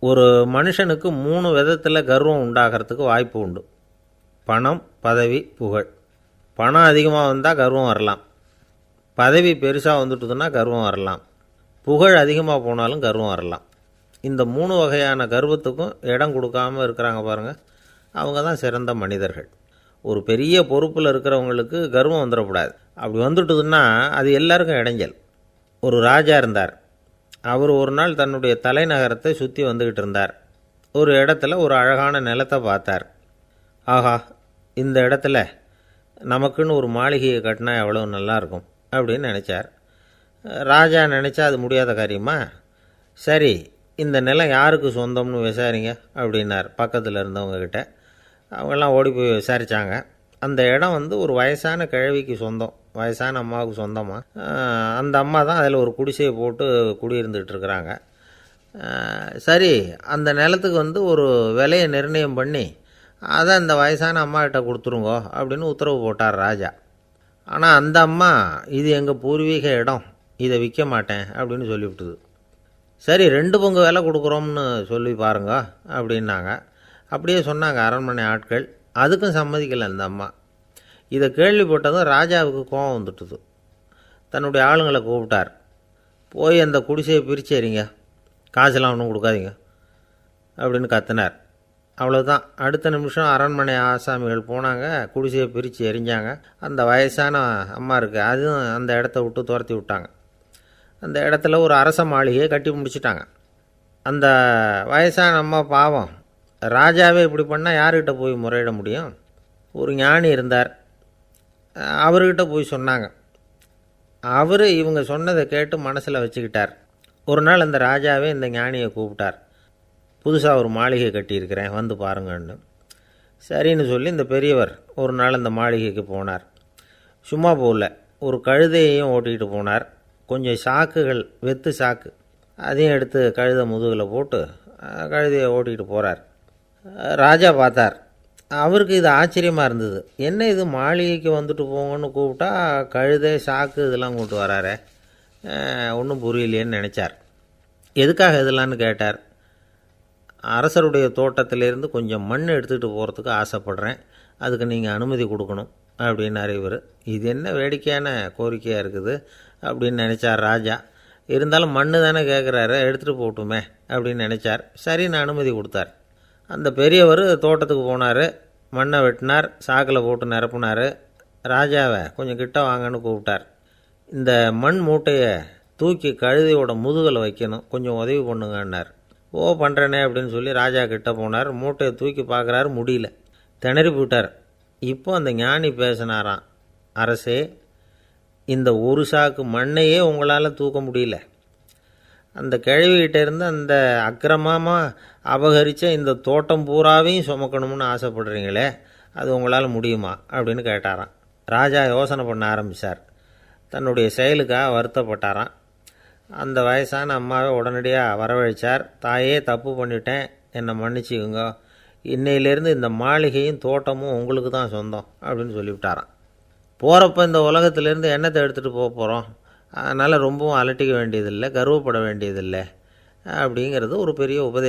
ஒரு மனுஷனுக்கு 3 விதத்தில் கர்வம் உண்டாகிறதுக்கு வாய்ப்பு உண்டு. பணம், பதவி, புகழ். பணம் அதிகமாக வந்தால் கர்வம் வரலாம், பதவி பெருசாக வந்துட்டுதுன்னா கர்வம் வரலாம், புகழ் அதிகமாக போனாலும் கர்வம் வரலாம். இந்த 3 வகையான கர்வத்துக்கும் இடம் கொடுக்காமல் இருக்கிறாங்க பாருங்கள், அவங்க தான் சிறந்த மனிதர்கள். ஒரு பெரிய பொறுப்பில் இருக்கிறவங்களுக்கு கர்வம் வந்துடக்கூடாது. அப்படி வந்துட்டுதுன்னா அது எல்லாருக்கும் இடைஞ்சல். ஒரு ராஜா இருந்தார். அவர் ஒரு நாள் தன்னுடைய தலைநகரத்தை சுற்றி வந்துக்கிட்டு இருந்தார். ஒரு இடத்துல ஒரு அழகான நிலத்தை பார்த்தார். ஆஹா, இந்த இடத்துல நமக்குன்னு ஒரு மாளிகையை கட்டினா எவ்வளோ நல்லாயிருக்கும் அப்படின்னு நினச்சார். ராஜா நினச்சா அது முடியாத காரியமா? சரி, இந்த நிலம் யாருக்கு சொந்தம்னு விசாரிங்க அப்படின்னார் பக்கத்தில் இருந்தவங்கக்கிட்ட. அவங்கெல்லாம் ஓடி போய் விசாரித்தாங்க. அந்த இடம் ஒரு வயசான கிழவிக்கு சொந்தம், வயசான அம்மாவுக்கு சொந்தமாக. அந்த அம்மா தான் அதில் ஒரு குடிசையை போட்டு குடியிருந்துகிட்டு இருக்கிறாங்க. சரி, அந்த நிலத்துக்கு ஒரு விலையை நிர்ணயம் பண்ணி அதை அந்த வயசான அம்மாக்கிட்ட கொடுத்துருங்கோ அப்படின்னு உத்தரவு போட்டார் ராஜா. ஆனால் அந்த அம்மா, இது எங்கள் பூர்வீக இடம், இதை விற்க மாட்டேன் அப்படின்னு சொல்லிவிட்டுது. சரி, 2 பங்கு விலை கொடுக்குறோம்னு சொல்லி பாருங்க அப்படின்னாங்க. அப்படியே சொன்னாங்க அரண்மனை ஆட்கள். அதுக்கும் சம்மதிக்கலை அந்த அம்மா. இதை கேள்விப்பட்டதும் ராஜாவுக்கு கோபம் வந்துட்டுது. தன்னுடைய ஆளுங்களை கூப்பிட்டார். போய் அந்த குடிசையை பிரித்து எறிங்க, காசெல்லாம் ஒன்றும் கொடுக்காதீங்க அப்படின்னு கத்தினார். அவ்வளோதான். அடுத்த நிமிஷம் அரண்மனை ஆசாமிகள் போனாங்க, குடிசையை பிரித்து எரிஞ்சாங்க. அந்த வயசான அம்மா இருக்குது, அதுவும் அந்த இடத்த விட்டு துரத்தி விட்டாங்க. அந்த இடத்துல ஒரு அரச மாளிகையை கட்டி முடிச்சிட்டாங்க. அந்த வயசான அம்மா பாவம், ராஜாவே இப்படி பண்ணால் யார்கிட்ட போய் முறையிட முடியும்? ஒரு ஞானி இருந்தார், அவர்கிட்ட போய் சொன்னாங்க. அவர் இவங்க சொன்னதை கேட்டு மனசில் வச்சுக்கிட்டார். ஒரு நாள் அந்த ராஜாவே இந்த ஞானியை கூப்பிட்டார். புதுசாக ஒரு மாளிகை கட்டியிருக்கிறேன், வந்து பாருங்கன்னு. சரின்னு சொல்லி இந்த பெரியவர் ஒரு நாள் அந்த மாளிகைக்கு போனார். சும்மா போகல, ஒரு கழுதையையும் ஓட்டிகிட்டு போனார். கொஞ்சம் சாக்குகள், வெத்து சாக்கு, அதையும் எடுத்து கழுதை முதுகில் போட்டு கழுதையை ஓட்டிகிட்டு போகிறார். ராஜா பார்த்தார். அவருக்கு இது ஆச்சரியமாக இருந்தது. என்ன இது, மாளிகைக்கு வந்துட்டு போங்கன்னு கூப்பிட்டா கழுதை, சாக்கு இதெல்லாம் கொண்டு வராரே, ஒன்றும் புரியலையேன்னு நினச்சார். எதுக்காக இதெல்லாம்னு கேட்டார். அரசருடைய தோட்டத்திலேருந்து கொஞ்சம் மண் எடுத்துகிட்டு போகிறதுக்கு ஆசைப்படுறேன், அதுக்கு நீங்கள் அனுமதி கொடுக்கணும் அப்படின்னாரு இவர். இது என்ன வேடிக்கையான கோரிக்கையாக இருக்குது அப்படின்னு நினச்சார் ராஜா. இருந்தாலும் மண் தானே கேட்குறாரு, எடுத்துகிட்டு போகட்டுமே அப்படின்னு நினச்சார். சரின்னு அனுமதி கொடுத்தார். அந்த பெரியவர் தோட்டத்துக்கு போனார், மண்ணை வெட்டினார், சாக்கில் போட்டு நிரப்புனார். ராஜாவை கொஞ்சம் கிட்ட வாங்கன்னு கூப்பிட்டார். இந்த மண் மூட்டையை தூக்கி கழுதையோட முதுகில் வைக்கணும், கொஞ்சம் உதவி பண்ணுங்கன்னார். ஓ, பண்ணுறேனே அப்படின்னு சொல்லி ராஜா கிட்ட போனார். மூட்டையை தூக்கி பார்க்குறாரு, முடியல, திணறி போயிட்டார். இப்போ அந்த ஞானி பேசினாராம். அரசே, இந்த ஒரு சாக்கு மண்ணையே உங்களால் தூக்க முடியல, அந்த கிழவிகிட்ட இருந்து அந்த அக்கிரமமாக அபகரித்த இந்த தோட்டம் பூராவையும் சுமக்கணும்னு ஆசைப்படுறீங்களே, அது உங்களால் முடியுமா அப்படின்னு கேட்டாராம். ராஜா யோசனை பண்ண ஆரம்பித்தார். தன்னுடைய செயலுக்காக வருத்தப்பட்டாராம். அந்த வயசான அம்மாவை உடனடியாக வரவழைச்சார். தாயே, தப்பு பண்ணிட்டேன், என்னை மன்னிச்சுக்குங்க, இன்னையிலேருந்து இந்த மாளிகையும் தோட்டமும் உங்களுக்கு தான் சொந்தம் அப்படின்னு சொல்லிவிட்டாராம். போகிறப்ப இந்த உலகத்திலேருந்து எண்ணத்தை எடுத்துகிட்டு போக போகிறோம், அதனால் ரொம்பவும் அலட்டிக்க வேண்டியதில்லை, கர்வப்பட வேண்டியதில்லை அப்படிங்கிறது ஒரு பெரிய உபதேசம்.